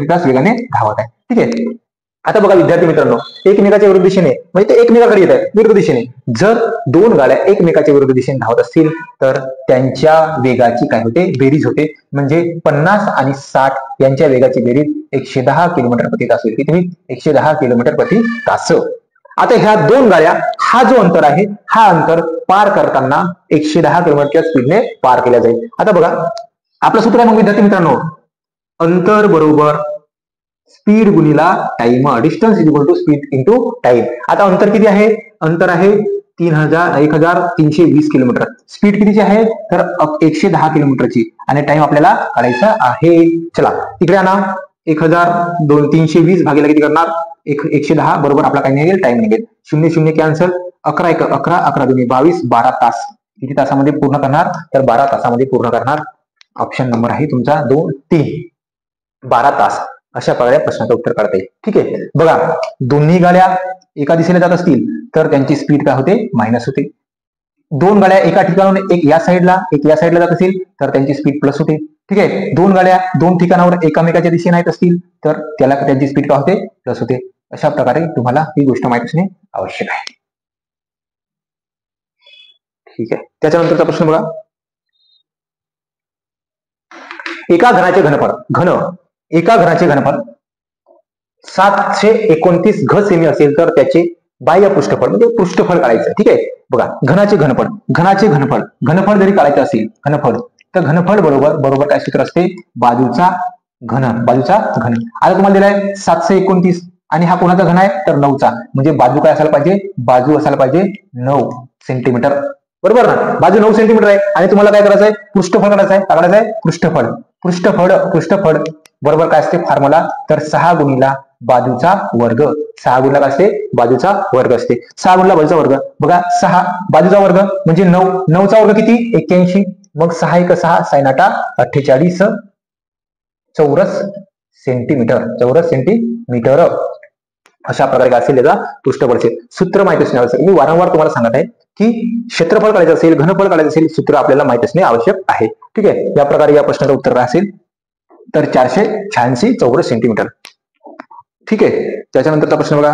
तास वेगाने धावत आहे. ठीक आहे. आता बघा विद्यार्थी मित्रांनो, एकमेकाच्या विरुद्ध दिशेने, म्हणजे ते एकमेकाकडे येत आहेत विरुद्ध दिशेने. जर 2 गाड्या एकमेकाच्या विरुद्ध दिशेने धावत असतील तर त्यांच्या वेगाची काय होते? बेरीज होते. म्हणजे 50 आणि 60 यांच्या वेगाची बेरीज 110 किलोमीटर प्रति तास होईल. किती? 110 किलोमीटर प्रति तास. आता ह्या 2 गाड्या, हा जो अंतर आहे, हा अंतर पार करताना 110 किलोमीटरच्या स्पीडने पार केल्या जाईल. आता बघा, आपलं सूत्र आहे मग विद्यार्थी मित्रांनो, अंतर बरोबर स्पीड गुणिला time. Distance is equal to speed into time. आता अंतर किती आहे? अंतर आहे 1320 किलोमीटर. स्पीड कितीची आहे? तर 110 किलोमीटरची आणि टाइम आपल्याला काढायचा आहे. चला तिकडे आणा. 1320 भागीला किती करणार? 110 बरोबर आपला काय निघेल? टाइम निघेल. 0 0 कॅन्सल. 11 1 11, 11 2 22, 12 तास. किती तासामध्ये पूर्ण करणार? तर 12 तासामध्ये पूर्ण करणार. ऑप्शन नंबर आहे तुमचा 2 3, 12 तास. अशा प्रकारे प्रश्नाचं उत्तर काढता येईल. ठीक आहे. बघा, दोन्ही गाड्या एका दिशेने जात असतील तर त्यांची स्पीड काय होते? मायनस होते. 2 गाड्या एका ठिकाणाहून एक या साईडला जात असेल तर त्यांची स्पीड प्लस होते. ठीक आहे. 2 गाड्या 2 ठिकाणावर एकामेकाच्या दिशेने येत असतील तर त्याला त्यांची स्पीड काय होते? प्लस होते. अशा प्रकारे तुम्हाला ही गोष्ट माहिती असणे आवश्यक आहे. ठीक आहे. त्याच्यानंतरचा प्रश्न बघा, एका घनाचे घनफळ 729 घ सेमी असेल तर त्याचे बाह्य पृष्ठफळ म्हणजे पृष्ठफळ काढायचं. ठीक आहे. बघा, घनाचे घनफळ जरी काढायचं असेल, तर घनफळ बरोबर काय सूत्र असते? बाजूचा घन. आता तुम्हाला दिलाय 729 आणि हा कोणाचा घन आहे? तर 9चा. म्हणजे बाजू काय असायला पाहिजे? बाजू असायला पाहिजे 9 सेंटीमीटर. बरोबर ना, बाजू 9 सेंटीमीटर आहे आणि तुम्हाला काय करायचं आहे, पृष्ठफळ काढायचं आहे. काढायचं आहे पृष्ठफळ बरोबर काय असते फॉर्म्युला, तर 6 गुणिला बाजूचा वर्ग. 6 गुणिला काय असते, बाजूचा वर्ग असते. 6 गुणिला बाजूचा वर्ग, बघा 6 बाजूचा वर्ग म्हणजे 9, 9चा वर्ग किती 81, मग 6 1 6 sin 8 48 चौरस सेंटीमीटर. अशा प्रकारे काय असेल त्याचा पृष्ठफळ असेल. सूत्र माहिती असणे आवश्यक. मी वारंवार तुम्हाला सांगत आहे की क्षेत्रफळ काढायचं असेल, घनफळ काढायचं असेल, सूत्र आपल्याला माहिती असणे आवश्यक आहे. ठीक आहे, या प्रकारे या प्रश्नाचं उत्तर काय असेल, तर 486 चौरस सेंटीमीटर. ठीक आहे, त्याच्यानंतरचा प्रश्न बघा.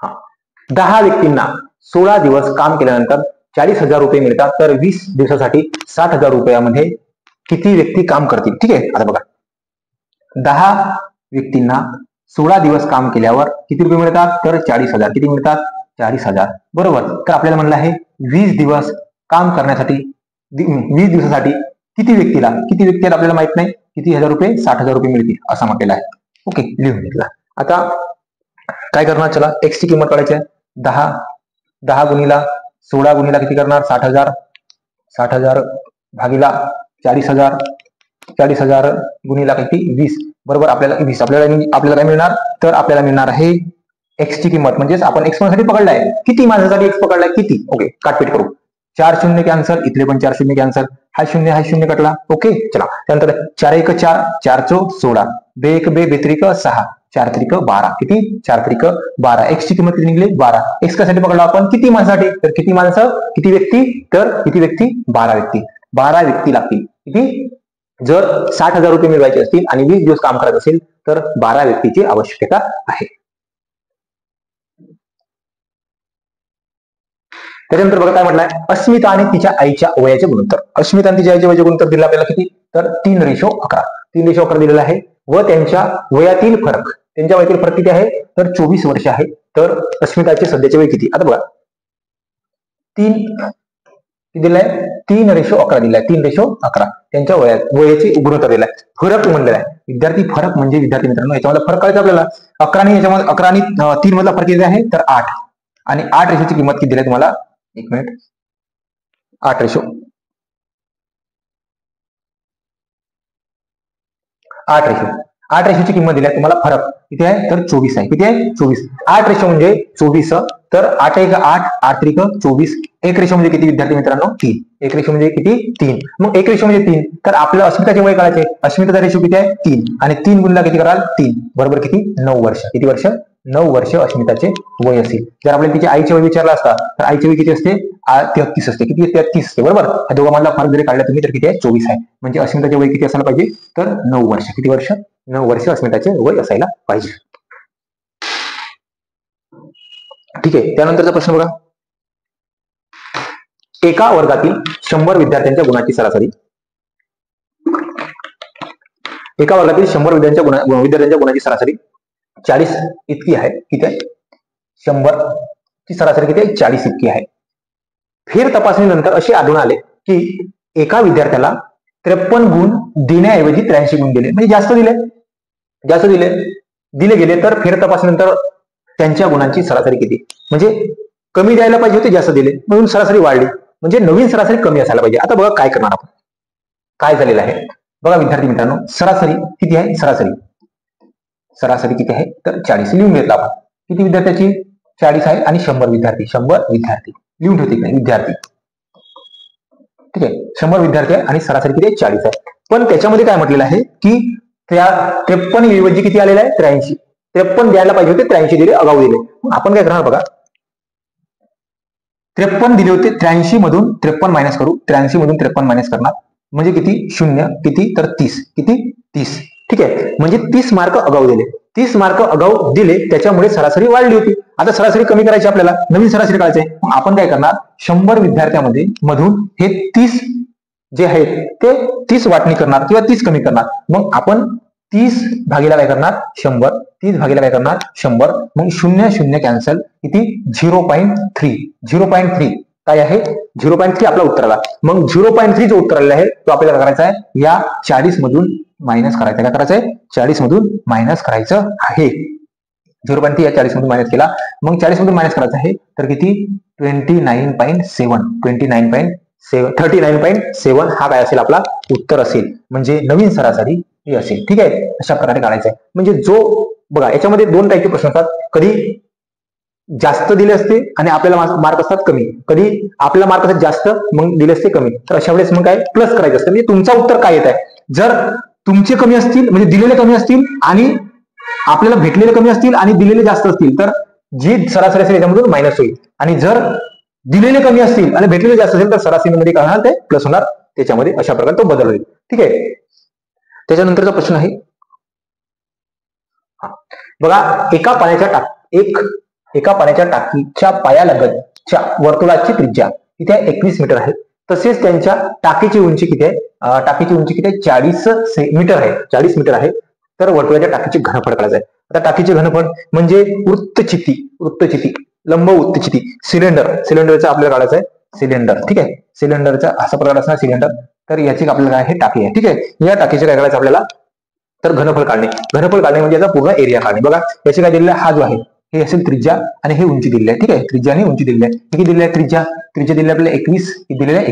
हा, 10 व्यक्तींना 16 दिवस काम केल्यानंतर 40,000 रुपये मिळतात, तर 20 दिवसासाठी 60,000 रुपयामध्ये किती व्यक्ती काम करतील. ठीक आहे, आता बघा 10 व्यक्तींना 16 दिवस काम केल्यावर किती रुपये मिळतात, तर 40,000. किती मिळतात, 40,000. बरोबर, तर आपल्याला म्हणलं आहे 20 दिवस काम करण्यासाठी 20 दिवसासाठी किती व्यक्ती आहेत आपल्याला माहित नाही, किती हजार रुपये, 60,000 रुपये मिळतील असं म्हटलेलं आहे. ओके, लिहून घेतला. आता काय करणार, चला एक्स ची किंमत काढायची आहे. 10 गुणिला 16 गुणिला किती करणार, 60,000 भागीला 40,000 गुणिला किती 20. बरोबर, आपल्याला 20 आपल्याला काय मिळणार, तर आपल्याला मिळणार आहे एक्स ची किंमत, म्हणजेच आपण एक्स साठी पकडलाय, किती माझ्यासाठी एक्स पकडलाय किती. ओके, काटपीट करू. 4 शून्य कॅन्सल, इथले पण 4 शून्य कॅन्सल, हा शून्य कटला. ओके, चला त्यानंतर 4 1 4, 4 चौक 16, 2 1 2, 2 त्रिक 6, 4 त्रिक 12. किती, 4 त्रिक 12. एक्स ची किंमत किती निघली, 12. एक्स कशासाठी पकडला आपण, किती माणसासाठी, तर किती माणसं, किती व्यक्ती, तर किती व्यक्ती, 12 व्यक्ती. 12 व्यक्ती लागतील. किती, जर 60,000 रुपये मिळवायचे असतील आणि 20 दिवस काम करायचं असेल तर 12 व्यक्तीची आवश्यकता आहे. त्याच्यानंतर बघा काय म्हटलंय, अस्मिता आणि तिच्या आईच्या वयाचे गुणोत्तर. अस्मिता आणि तिच्या आईच्या वयाचे गुणोत्तर दिलं आपल्याला किती, तर 3:11. 3:11 दिलेला आहे व त्यांच्या वयातील फरक किती आहे, तर 24 वर्ष आहे. तर अस्मिताचे सध्याचे वय किती, आता बघा 3 दिलाय, 3:11 दिलाय, 3:11 त्यांच्या वयाचे गुणोत्तर दिलाय. फरक म्हणलेला आहे विद्यार्थी, फरक म्हणजे विद्यार्थी मित्रांनो याच्यामध्ये फरक कळायचा आपल्याला. 11 आणि 3 मधला फरक किती आहे, तर 8. आणि 8 रेशोची किंमत किती दिली तुम्हाला, 1 मिनिट, 8 रेशोची किंमत दिली तुम्हाला. फरक किती आहे, तर 24 आहे. किती आहे, 24. 8 रेशो म्हणजे 24, तर 8 1 8, 8 त्रिक 24. 1 रेशो म्हणजे किती विद्यार्थी मित्रांनो, 3. 1 रेशो म्हणजे किती, 3. मग 1 रेशो म्हणजे 3, तर आपलं अस्मिताचे वय काढायचे. अस्मिताचा रेशो किती आहे, 3. आणि 3 गुणिला किती कराल, 3, बरोबर किती, 9 वर्ष. किती वर्ष, 9 वर्ष अस्मिताचे वय असेल. जर आपल्याला तिच्या आईचे वय विचारला असता तर आईचे वय किती असते, 33 असते. किती, 33 असते. बरोबर, या दोघांमधला फरक जरी काढला तुम्ही तर किती आहे, 24 आहे. म्हणजे अस्मिताचे वय किती असायला पाहिजे, तर 9 वर्ष. किती वर्ष, 9 वर्ष अस्मिताचे वय असायला पाहिजे. ठीक आहे, त्यानंतरचा प्रश्न बघा. एका वर्गातील 100 विद्यार्थ्यांच्या गुणाची सरासरी. एका वर्गातील 100 विद्यार्थ्यांच्या गुणाची सरासरी 40 इतकी आहे. किती आहे, 100 ची सरासरी किती आहे, 40 इतकी आहे. फेर तपासणीनंतर असे आढळून आले की एका विद्यार्थ्याला 53 गुण देण्याऐवजी 83 गुण दिले, म्हणजे जास्त दिले गेले. तर फेर तपासणीनंतर त्यांच्या गुणांची सरासरी किती, म्हणजे कमी द्यायला पाहिजे होते, जास्त दिले म्हणून सरासरी वाढली, म्हणजे नवीन सरासरी कमी असायला पाहिजे. आता बघा काय करणार आपण, काय झालेलं आहे बघा विद्यार्थी मित्रांनो. सरासरी किती आहे, सरासरी किती आहे, तर 40 लिहून घेतला आपण. किती विद्यार्थ्याची, 40 आहे आणि 100 विद्यार्थी लिहून ठेवते नाही विद्यार्थी. ठीक आहे, 100 विद्यार्थी आहे आणि सरासरी किती आहे, 40 आहे. पण त्याच्यामध्ये काय म्हटलेलं आहे की 53 ऐवजी किती आलेलं आहे, 83. 53 द्यायला पाहिजे होते, 83 दिले, अगाऊ दिले. आपण काय करणार बघा, 53 दिले होते, 83 मधून 53 मायनस करू. 83 मधून 53 मायनस करणार म्हणजे किती, 0 किती, तर 30. किती, 30. ठीक आहे, म्हणजे 30 मार्क अगाऊ दिले. 30 मार्क अगाऊ दिले त्याच्यामुळे सरासरी वाढली होती. आता सरासरी कमी करायची आपल्याला, नवीन सरासरी काढायची. मग आपण काय करणार, 100 विद्यार्थ्यामध्ये मधून हे 30 जे आहेत ते 30 वाटणी करणार किंवा 30 कमी करणार. मग आपण 30 भागीला काय करणार, 100. 30 भागीला काय करणार, 100. मग 0 कॅन्सल, किती, 0.3 काय आहे, 0.3 आपला उत्तर आला. मग 0.3 जो उत्तर आलेला आहे तो आपल्याला करायचा आहे या 40 मधून मायनस करायचं. काय करायचं आहे, 40 मधून मायनस करायचं आहे. 0.3 या 40 मधून मायनस केला, मग 40 मधून मायनस करायचं आहे तर किती 39.7 हा काय असेल आपला उत्तर असेल, म्हणजे नवीन सरासरी हे असेल. ठीक आहे, अशा प्रकारे काढायचं आहे. म्हणजे जो बघा याच्यामध्ये दोन टाईपचे प्रश्न असतात, कधी जास्त दिले असते आणि आपल्याला मार्क असतात कमी, कधी आपल्याला मार्क असतात जास्त मग दिले असते कमी. तर अशा वेळेस मग काय प्लस करायचं असतं, म्हणजे तुमचा उत्तर काय येत आहे. जर तुमचे कमी असतील म्हणजे दिलेले कमी असतील आणि आपल्याला भेटलेले कमी असतील आणि दिलेले जास्त असतील तर जी सरासरी असेल याच्यामधून मायनस होईल, आणि जर दिलेले कमी असतील आणि भेटलेले जास्त असेल तर सरासरीमध्ये काय होणार ते प्लस होणार, त्याच्यामध्ये अशा प्रकारे तो बदल होईल. ठीक आहे, त्याच्यानंतरचा प्रश्न आहे बघा, एका पाण्याच्या टाकीच्या पायालगतच्या वर्तुळाची त्रिज्या किती आहे 21 मीटर आहे. तसेच त्यांच्या टाकीची उंची किती आहे, टाकीची उंची किती आहे 40 मीटर आहे. तर वर्तुळाच्या टाकीचे घनफळ काढायचं आहे. आता टाकीचे घनफळ म्हणजे वृत्तचिती लंब वृत्तचिती सिलेंडरचा आपल्याला काढायचं आहे सिलेंडर. ठीक आहे, सिलेंडरचा असा प्रकार असणार सिलेंडर. तर याची आपल्याला काय आहे टाकी आहे. ठीक आहे, या टाकीचे काय करायचं आपल्याला तर घनफळ काढणे म्हणजे याचा पूर्ण एरिया काढणे. बघा याचे काय दिलेलं आहे, हा जो आहे हे असेल त्रिज्या आणि हे उंची दिलेली आहे. ठीक आहे, त्रिज्या आणि उंची दिलेली आहे. किती दिलेली आहे त्रिज्या दिलेली आपल्याला 21 दिलेली आहे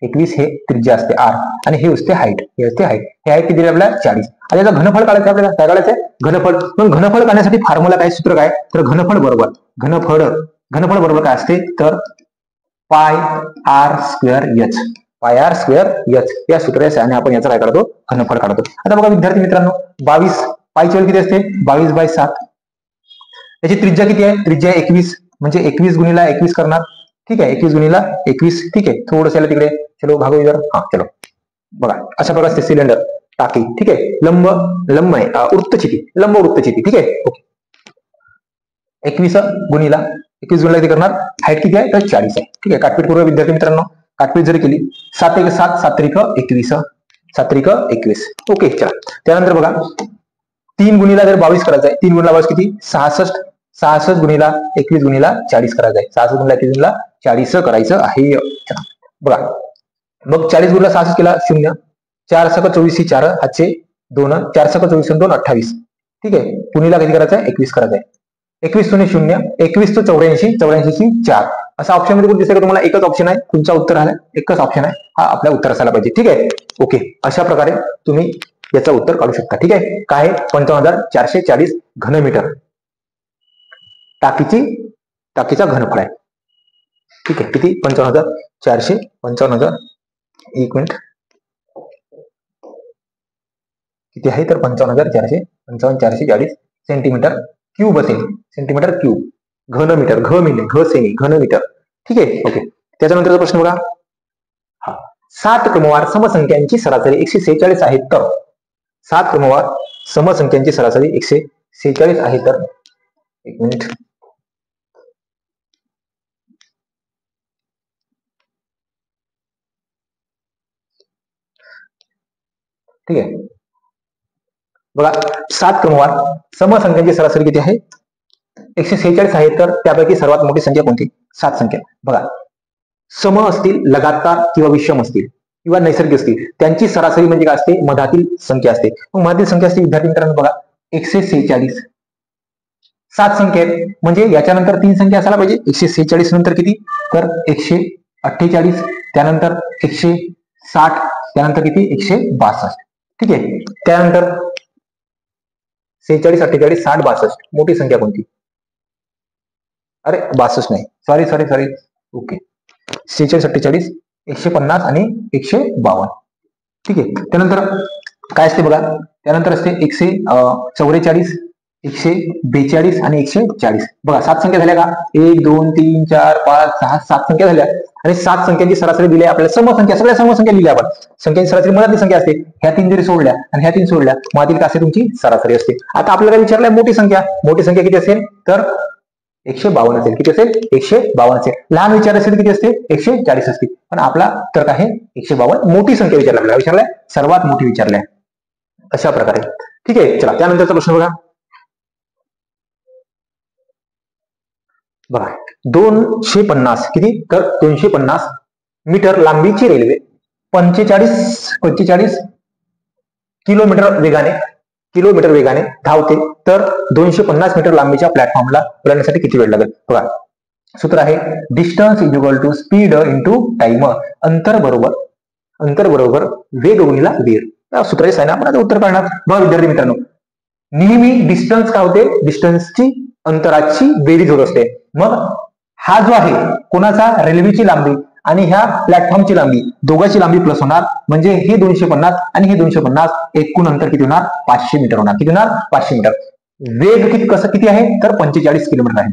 21 हे त्रिज्या असते r आणि हे असते हाईट, हे हाईट किती दिली आपल्याला 40. आता याचा घनफळ काढायचं आपल्याला, काय काढायचं आहे घनफळ. मग घनफळ काढण्यासाठी फॉर्म्युला काय, सूत्र काय, तर घनफळ बरोबर काय असते तर पाय r स्क्वेअर h या सूत्राच्या सहाय्याने आपण याचा काय काढतो घनफळ काढतो. आता बघा विद्यार्थी मित्रांनो, 22 पायची व्हॅल्यू किती असते 22/7. याची त्रिज्या किती आहे, त्रिज्या 21 म्हणजे 21 गुणिला 21 करणार. ठीक आहे, 21 गुणिला 21. ठीक आहे, थोडंसं याला तिकडे चलो भागो इधर. चलो बघा अशा प्रकारचे सिलेंडर टाकी. ठीक आहे, लंब आहे लंब वृत्तचिती. ठीक आहे, ओके 21 गुणिला किती करणार, हाईट किती आहे तर 40 आहे. ठीक आहे, काटपीट पूर्व विद्यार्थी मित्रांनो, काटपीट जरी केली 7 1 7 7 3 21. ओके चला, त्यानंतर बघा 3 गुणिला जर 22 करायचं आहे, 3 गुणिला 22 किती 66 गुणिला 21 गुणिला 40 करायचं आहे. 66 गुणिला 21 गुणिला 40 करायचं आहे. बघा मग 40 गुणिला 66 केला 0, 4 × 24 4 हातचे 2, 4 × 24 2 28. ठीक आहे, गुणिला किती करायचं आहे 21 करायचं आहे. 21 0 0, 21 तो 84 4. असा ऑप्शन मध्ये दिसेल का तुम्हाला, एकच ऑप्शन आहे तुमचा उत्तर आला, एकच ऑप्शन आहे हा आपल्या उत्तर असायला पाहिजे. ठीक आहे, ओके अशा प्रकारे तुम्ही याचं उत्तर काढू शकता. ठीक आहे, काय 55,440 घनमीटर टाकीचा घनफळ आहे. ठीक आहे, किती 55,000 एक मिनिट किती आहे तर 55,440 सेंटीमीटर क्यूब असेल, सेंटीमीटर क्यूब घनमीटर घनमीटर. ठीक आहे, ओके त्याच्यानंतरचा प्रश्न बघा, 7 क्रमवार समसंख्यांची सरासरी 146 आहे तर 7 क्रमवार समसंख्यांची सरासरी 146 आहे तर एक मिनिट ठीक आहे बघा, 7 क्रमवार समसंख्यांची सरासरी किती आहे 146 आहे तर त्यापैकी सर्वात मोठी संख्या कोणती, 7 संख्या. बघा सम असतील, लगातार किंवा विषम असतील किंवा नैसर्गिक असतील, त्यांची सरासरी म्हणजे काय असते मधातील संख्या असते. मग मधातील संख्या असते विद्यार्थी मित्रांनो बघा 146, 7 संख्या आहेत म्हणजे याच्यानंतर 3 संख्या असायला पाहिजे. 146 नंतर किती तर 148, त्यानंतर 160, त्यानंतर किती 162. ठीक आहे, त्यानंतर 46 48 60 62 मोठी संख्या कोणती, अरे 62 नाही, सॉरी ओके 46 48 150 आणि 152. ठीक आहे, त्यानंतर काय असते बघा, त्यानंतर असते 144 142 आणि 140. बघा 7 संख्या झाल्या का, 1 2 3 4 5 6 7 संख्या झाल्या आणि 7 संख्यांची सरासरी दिली आपल्याला. समसंख्या सगळ्या समसंख्या लिहिल्या आपण, संख्यांची सरासरी मधातली संख्या असते. ह्या 3 जरी सोडल्या आणि ह्या 3 सोडल्या मधातील काय असते तुमची सरासरी असते. आता आपल्याला विचारलंय मोठी संख्या किती असेल तर 152 असेल. किती असेल 152 असेल. लहान विचार असेल किती असते 140 असते. पण आपला तर काय आहे 152 मोठी संख्या विचारलाय सर्वात मोठी विचारलाय अशा प्रकारे. ठीक आहे, चला त्यानंतरचा प्रश्न बघा 250 किती तर 250 मीटर लांबीची रेल्वे 45 किलोमीटर वेगाने किलोमीटर वेगाने धावते तर 250 मीटर लांबीच्या प्लॅटफॉर्मला ओलांडण्यासाठी किती वेळ लागेल? बघा सूत्र आहे distance is equal to speed into time. अंतर बरोबर वेग गुणिला वेळ. सूत्र आहे ना, आपण आता उत्तर काढणार. बघा विद्यार्थी मित्रांनो, नेहमी डिस्टन्स काय होते? डिस्टन्सची अंतराची बेरीज होत असते. मग हा जो आहे कोणाचा? रेल्वेची लांबी आणि ह्या प्लॅटफॉर्मची लांबी, दोघांची लांबी प्लस होणार म्हणजे हे 250 आणि हे 250, एकूण अंतर किती होणार? 500 मीटर होणार. किती होणार? 500 मीटर. वेग किती आहे? तर 45 किलोमीटर आहे.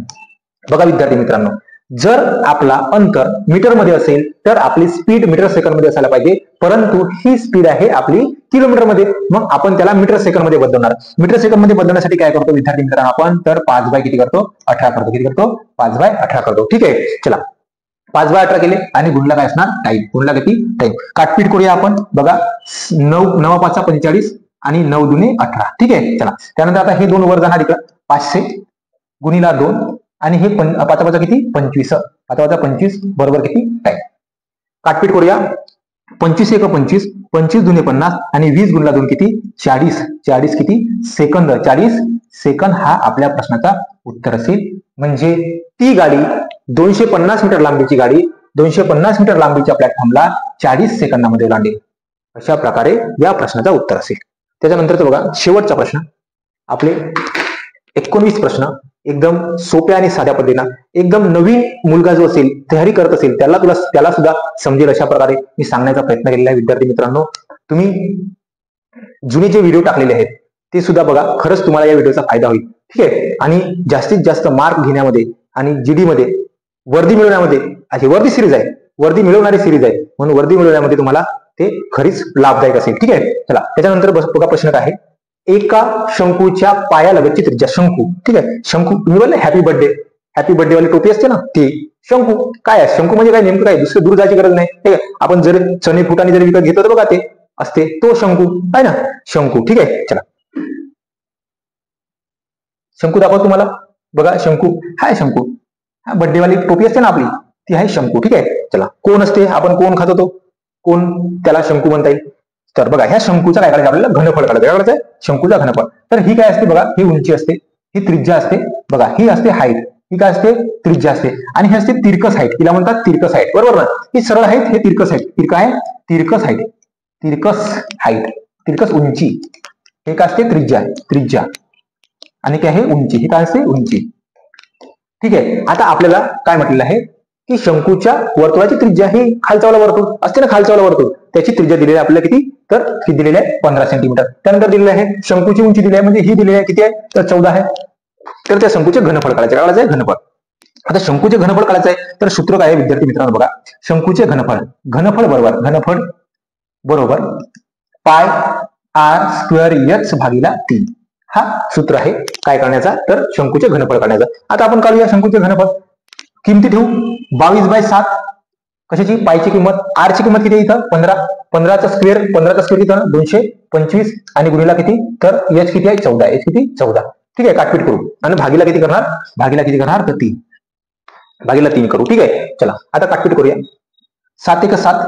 बघा विद्यार्थी मित्रांनो, जर आपला अंतर मीटर मध्ये असेल तर आपली स्पीड मीटर सेकंड मध्ये असायला पाहिजे, परंतु ही स्पीड आहे आपली किलोमीटर मध्ये. मग आपण त्याला मीटर सेकंड मध्ये बदलणार. मीटर सेकंड मध्ये बदलण्यासाठी काय करतो विद्यार्थी मित्रांनो? आपण तर 5/18 किती करतो? 18 करतो. किती करतो? 5/18 करतो. ठीक आहे, चला 5/18 केले आणि गुणला काय असणार? टाइम. गुणला किती? टाइम. काटपीट करूया आपण. बघा 9 5 45 आणि 9 2 18. ठीक आहे, चला त्यानंतर आता हे 2 वर जाणार इकडं. 500 गुणिला 2 आणि हे 5 5 किती? 25. 5 25 बरोबर किती? टाइम. काटपीट करूया. 25 1 25, 25 2 50 आणि 20 गुणला 2 किती? 40. 40 किती? सेकंद. 40 सेकंद हा आपल्या प्रश्नाचा उत्तर असेल. म्हणजे ती गाडी 250 मीटर लांबीची गाडी 250 मीटर लांबीच्या प्लॅटफॉर्मला 40 सेकंदामध्ये ओलांडेल. अशा प्रकारे या प्रश्नाचा उत्तर असेल. त्याच्यानंतरच बघा शेवटचा प्रश्न, आपले 19 प्रश्न एकदम सोप्या आणि साध्या पद्धतीने, एकदम नवीन मुलगा जो असेल, तयारी करत असेल, त्याला सुद्धा समजेल अशा प्रकारे मी सांगण्याचा प्रयत्न केलेला आहे. विद्यार्थी मित्रांनो, तुम्ही जुने जे व्हिडिओ टाकलेले आहेत ते सुद्धा बघा. खरंच तुम्हाला या व्हिडिओचा फायदा होईल. ठीक आहे, आणि जास्तीत जास्त मार्क घेण्यामध्ये आणि जीडी मध्ये वर्दी मिळवण्यामध्ये, अशी वर्दी सिरीज आहे, वर्दी मिळवणारी सिरीज आहे, म्हणून वर्दी मिळवण्यामध्ये तुम्हाला ते खरीच लाभदायक असेल. ठीक आहे, चला त्याच्यानंतर बघा प्रश्न काय आहे. एका शंकूच्या पायालगतची त्रिज्या. शंकू, ठीक आहे, शंकू तुम्ही बोलले हॅपी बर्थडे वाली टोपी असते ना, ते शंकू. काय आहे शंकू म्हणजे? काय नेमकं काय? दुसरं दूर जायची गरज नाही. ठीक आहे, आपण जर चणे फुटाने जर विकत घेतो तर बघा ते असते, तो शंकू आहे ना, शंकू. ठीक आहे, चला शंकू दाखवा तुम्हाला. बघा शंकू, हाय शंकू. हा बर्थडे वाली टोपी असते ना आपली, ती आहे शंकू. ठीक आहे, चला कोण असते? आपण कोण खातो तो कोण? त्याला शंकू म्हणता येईल. तर बघा ह्या शंकूचा काय करायचं? आपल्याला घनफळ काढायचं. काय करायचं? शंकूचा घनफळ. तर ही काय असते? बघा ही उंची असते, ही त्रिज्या असते. बघा ही असते हाईट, ही काय असते? त्रिज्या असते. आणि ही असते तिरकस हाईट, हिला म्हणतात तिरकस हाईट. बरोबर ना? ही सरळ हाईट, हे तिरकस हाईट. काय आहे? तिरकस हाईट. तिरकस उंची. हे काय असते? त्रिज्या. आणि काय आहे? उंची. ही काय असते? उंची. ठीक आहे, आता आपल्याला काय म्हटलेलं आहे की शंकूच्या वर्तुळाची त्रिज्या ही खालचा वाला वर्तुळ असते ना, खालचा वाला वर्तुळ, त्याची त्रिज्या दिलेली आहे आपल्याला किती? तर ही दिलेली आहे 15 सेंटीमीटर. त्यानंतर दिलेलं आहे शंकूची उंची दिली आहे, म्हणजे ही दिलेली आहे किती आहे? तर 14 आहे. तर त्या शंकूचे घनफळ काढायचं आहे. घनफळ. आता शंकूचे घनफळ काढायचं आहे तर सूत्र काय आहे विद्यार्थी मित्रांनो? बघा शंकूचे घनफळ बरोबर पाय आर स्क्वेअर एच भागिला 3. हा सूत्र आहे काय करण्याचा? तर शंकूचे घनफळ काढण्याचा. आता आपण काढूया शंकूचे घनफळ. किमती ठेवू 22/7. कशाची? पायची किंमत. आर ची किंमत किती आहे इथं? 15. 15चा स्क्वेअर किती? 225 आणि गुणिला किती? तर एच किती आहे? 14. एच किती? 14. ठीक आहे, काटपीट करू आणि भागीला किती करणार? तर 3. भागीला 3 करू. ठीक आहे, चला आता काटपीट करूया. 7 1 7,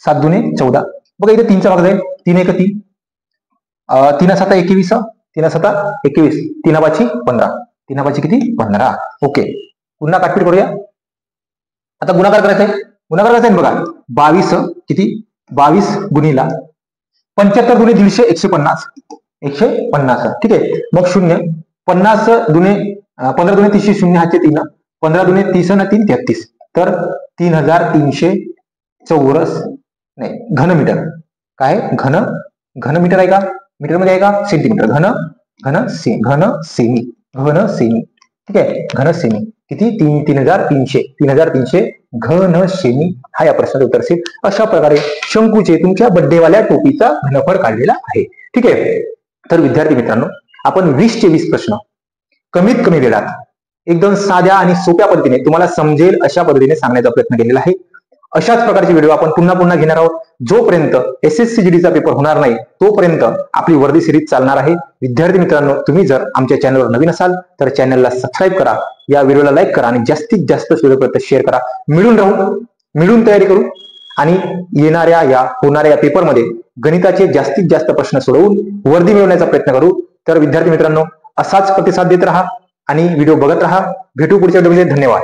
7 2 14. बघा इथे 3चा भाग जाईल. 3 1 3, 3 7 21, 3 7 21, 3 5 15. 3 5 किती? 15. ओके, पुन्हा काटपीट करूया. आता गुणाकार करायचा आहे. बघा 22 किती? 22 गुणिला 75 गुणे 150, 150. ठीक आहे, मग 0 50 दुने 15 दुने 30, 0 हाचे 3, 15 दुने 30 ना 3 33. तर 3300 चौरस नाही घनमीटर. काय? घनमीटर आहे का? मीटर मध्ये आहे का? सेंटीमीटर. घन सेमी. ठीक आहे, घन सेमी किती? 3300 घन सेमी हा या प्रश्नाचं उत्तर असेल. अशा प्रकारे शंकूचे तुमच्या बड्डेवाल्या टोपीचा घनफळ काढलेला आहे. ठीक आहे, तर विद्यार्थी मित्रांनो, आपण 20 चे 20 प्रश्न कमीत कमी वेळात एकदम साध्या आणि सोप्या पद्धतीने तुम्हाला समजेल अशा पद्धतीने सांगण्याचा प्रयत्न केलेला आहे. अशाच प्रकारचे व्हिडिओ आपण पुन्हा घेणार आहोत. जोपर्यंत SSC GDचा पेपर होणार नाही तोपर्यंत आपली वर्दी सिरीज चालणार आहे. विद्यार्थी मित्रांनो, तुम्ही जर आमच्या चॅनलवर नवीन असाल तर चॅनलला सबस्क्राईब करा, या व्हिडिओला लाईक करा आणि जास्तीत जास्त व्हिडिओपर्यंत शेअर करा. मिळून तयारी करू आणि होणाऱ्या या पेपरमध्ये गणिताचे जास्तीत जास्त प्रश्न सोडवून वर्दी मिळवण्याचा प्रयत्न करू. तर विद्यार्थी मित्रांनो, असाच प्रतिसाद देत राहा आणि व्हिडिओ बघत राहा. भेटू पुढच्या व्हिडिओमध्ये. धन्यवाद.